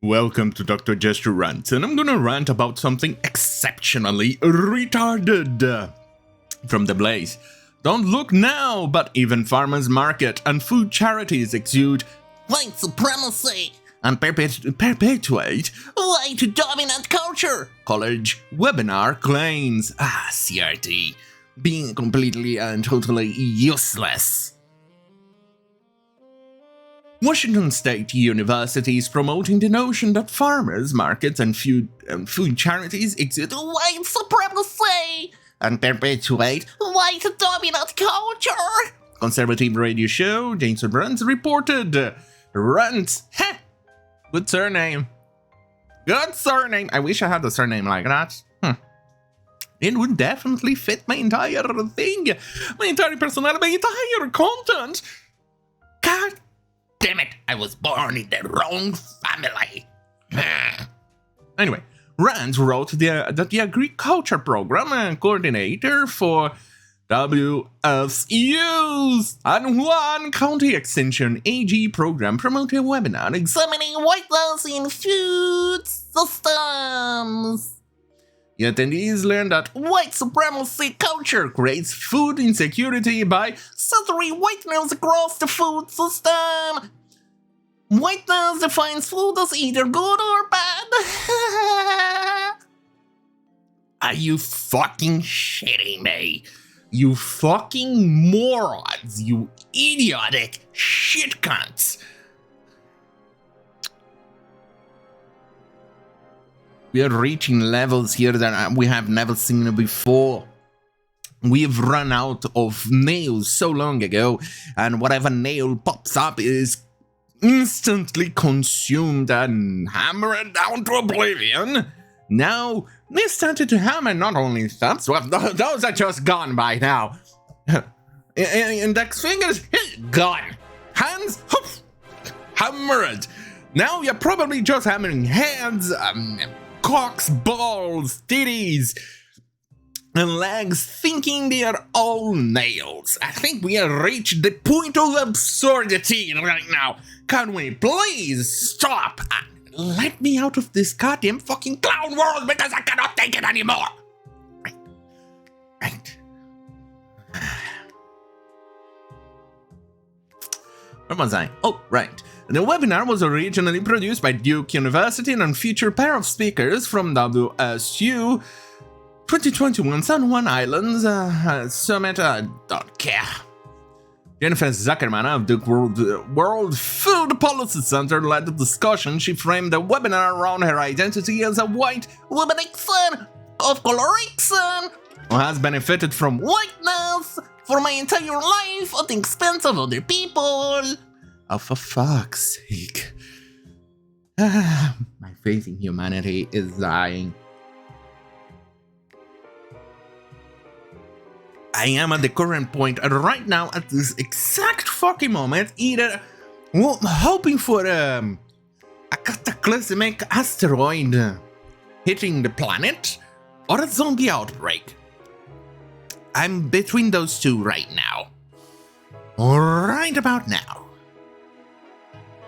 Welcome to Dr. Jester Rants, and I'm gonna rant about something exceptionally retarded. From the Blaze. Don't look now, but even farmers market and food charities exude white supremacy and perpetuate white dominant culture. College webinar claims, CRT, being completely and totally useless. Washington State University is promoting the notion that farmers markets and food charities exude white supremacy and perpetuate white dominant culture. Conservative radio show James Rants reported. Rants, good surname. Good surname. I wish I had a surname like that. It would definitely fit my entire thing, my entire personality, my entire content. God damn it, I was born in the wrong family. Anyway, Rants wrote that the agriculture program coordinator for WSU's Anhuan County Extension AG program promoted a webinar examining whiteness in food systems. The attendees learned that white supremacy culture creates food insecurity by centering whiteness across the food system. Whiteness defines food as either good or bad. Are you fucking shitting me? You fucking morons, you idiotic shit cunts. We are reaching levels here that we have never seen before. We've run out of nails so long ago, and whatever nail pops up is instantly consumed and hammered down to oblivion. Now, they started to hammer not only thumbs, well, those are just gone by now. Index fingers, gone. Hands, hoof, hammered. Now you're probably just hammering hands, cocks, balls, titties, and legs, thinking they are all nails. I think we have reached the point of absurdity right now. Can we please stop and let me out of this goddamn fucking clown world because I cannot take it anymore? Right. Where was I? Oh, right. The webinar was originally produced by Duke University and featured a pair of speakers from WSU 2021 San Juan Islands Summit. Don't care. Jennifer Zuckerman of the World Food Policy Center led the discussion. She framed the webinar around her identity as a white woman of color who has benefited from whiteness for my entire life at the expense of other people. Oh, for fuck's sake. My faith in humanity is dying. I am at the current point, right now, at this exact fucking moment, either hoping for a cataclysmic asteroid hitting the planet, or a zombie outbreak. I'm between those two right now. Right about now.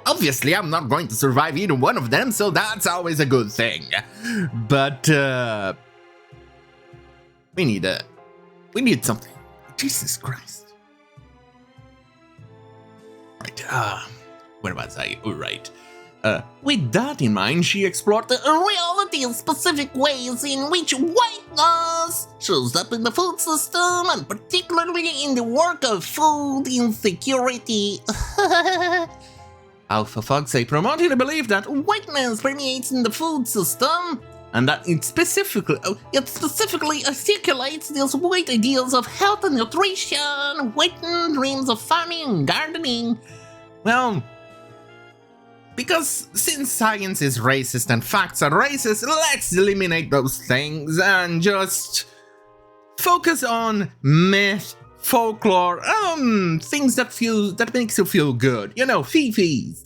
Obviously, I'm not going to survive either one of them, so that's always a good thing. But, we need something. Jesus Christ. Right, where was I? Oh, right. With that in mind, she explored the reality of specific ways in which whiteness shows up in the food system, and particularly in the work of food insecurity. Oh, for fuck's sake, promoting the belief that whiteness permeates in the food system, and that it specifically articulates these white ideas of health and nutrition, whitened dreams of farming and gardening. Well, because since science is racist and facts are racist, let's eliminate those things and just focus on myth, folklore, things that makes you feel good. You know, fifis.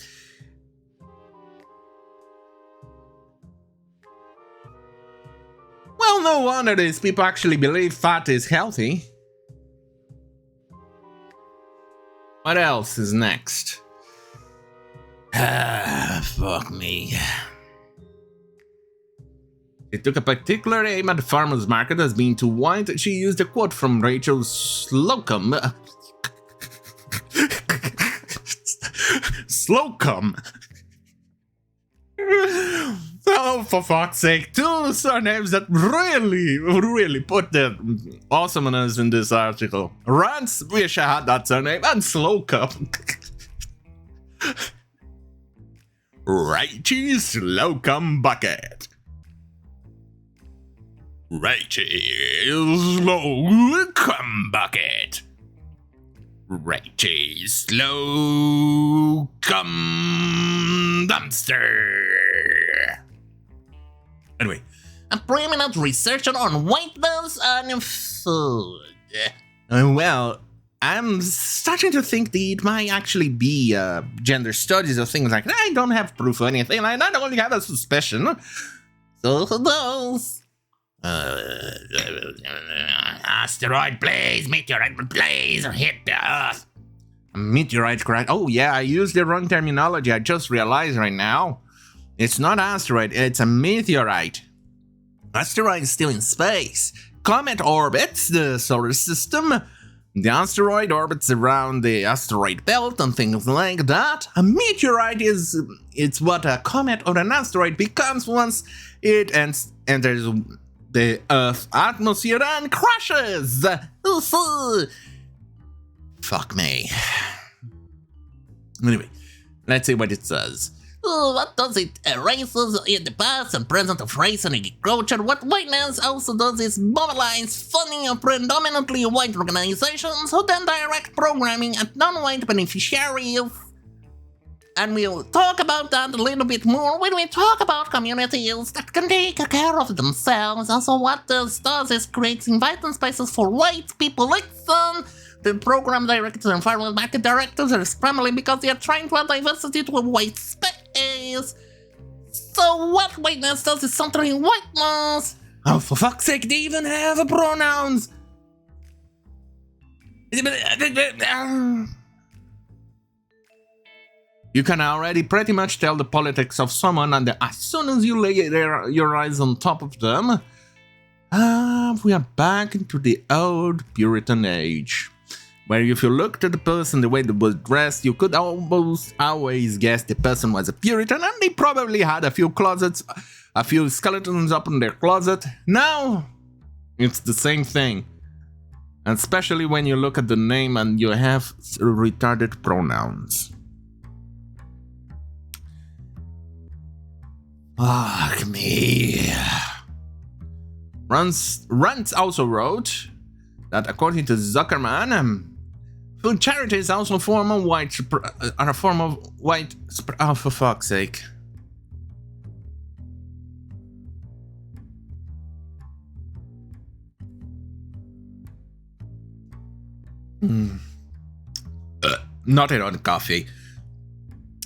Well, no wonder these people actually believe fat is healthy. What else is next? Fuck me. It took a particular aim at the farmer's market as being too white. She used a quote from Rachel Slocum. Slocum. Oh, for fuck's sake. Two surnames that really put the awesomeness in this article. Rants, wish I had that surname, and Slocum. Righty Slocum Bucket. Righty Slocum Bucket. Righty Slocum Dumpster. Anyway. A prominent researcher on whiteness and food. Well, I'm starting to think that it might actually be gender studies or things like that. I don't have proof or anything. I not only have a suspicion. So who knows? Asteroid, please! Meteorite, please! Hit the Earth! A meteorite crash. Oh, yeah, I used the wrong terminology. I just realized right now. It's not asteroid, it's a meteorite. Asteroid is still in space. Comet orbits the solar system. The asteroid orbits around the asteroid belt and things like that. A meteorite it's what a comet or an asteroid becomes once it enters the Earth's atmosphere and crashes. Fuck me. Anyway, let's see what it says. What does it erases in the past and present of race and agriculture? What whiteness also does is mobilize funding of predominantly white organizations who then direct programming at non-white beneficiaries. And we'll talk about that a little bit more when we talk about communities that can take care of themselves. Also, what this does is creates inviting spaces for white people. Listen, the program directors and farmers market directors are scrambling because they are trying to add diversity to a white space. So what whiteness does is centering whiteness. Oh, for fuck's sake, they even have pronouns. You can already pretty much tell the politics of someone, and as soon as you lay your eyes on top of them, we are back into the old Puritan age, where if you looked at the person the way they was dressed, you could almost always guess the person was a Puritan, and they probably had a few closets, a few skeletons up in their closet. Now, it's the same thing, especially when you look at the name and you have retarded pronouns. Fuck me. Rants also wrote that according to Zuckerman, food charities also are a form of white. Oh, for fuck's sake. Not it on coffee.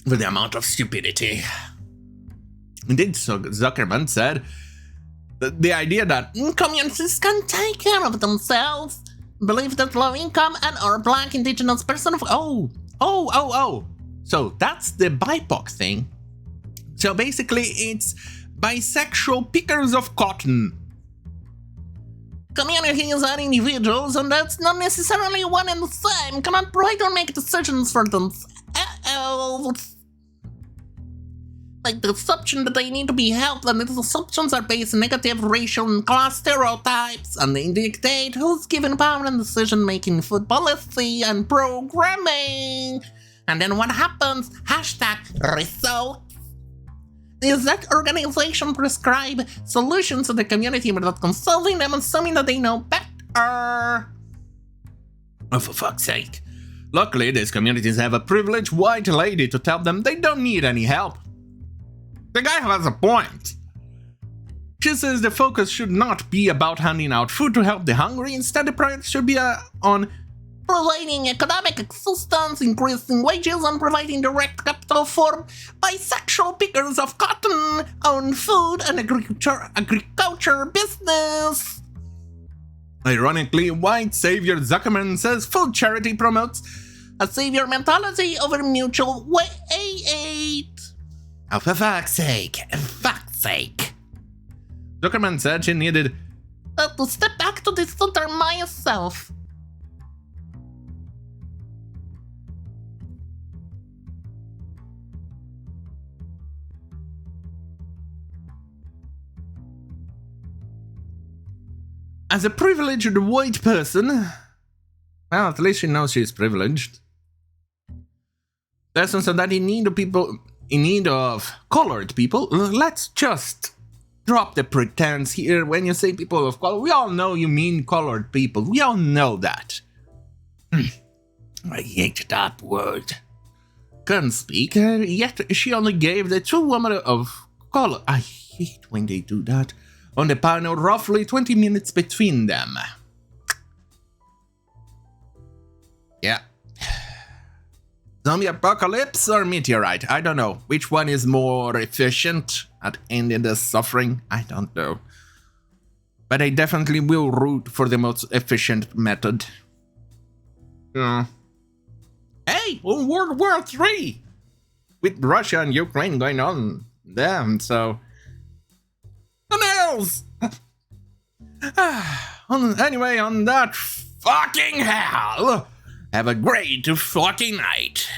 With the amount of stupidity. Indeed, so Zuckerman said that the idea that communities can take care of themselves, believe that low income and or black indigenous person of so that's the BIPOC thing. So basically it's bisexual pickers of cotton. Communities are individuals, and that's not necessarily one and the same. Cannot provide or make decisions for themselves. Like the assumption that they need to be helped, and these assumptions are based on negative racial and class stereotypes, and they dictate who's given power in decision-making, food policy, and programming. And then what happens? #results. Is that organization prescribe solutions to the community without consulting them, assuming that they know better? Oh, for fuck's sake. Luckily, these communities have a privileged white lady to tell them they don't need any help. The guy has a point. She says the focus should not be about handing out food to help the hungry. Instead, the priority should be on providing economic assistance, increasing wages, and providing direct capital for bisexual pickers of cotton, own food, and agriculture business. Ironically, white savior Zuckerman says food charity promotes a savior mentality over mutual aid. Oh, for fuck's sake. Fuck's sake. Zuckerman said she needed To step back to the center myself. as a privileged white person. Well, at least she knows she's privileged. Lessons so that in need of people, in need of colored people. Let's just drop the pretense here when you say people of color. We all know you mean colored people. We all know that. I hate that word. Couldn't speak, yet she only gave the two women of color. I hate when they do that. On the panel, roughly 20 minutes between them. Yeah. Zombie apocalypse or meteorite? I don't know. Which one is more efficient at ending the suffering? I don't know. But I definitely will root for the most efficient method. Hey, World War III! With Russia and Ukraine going on. Damn, so... Who knows? Anyway, on that fucking hell, have a great fucking night.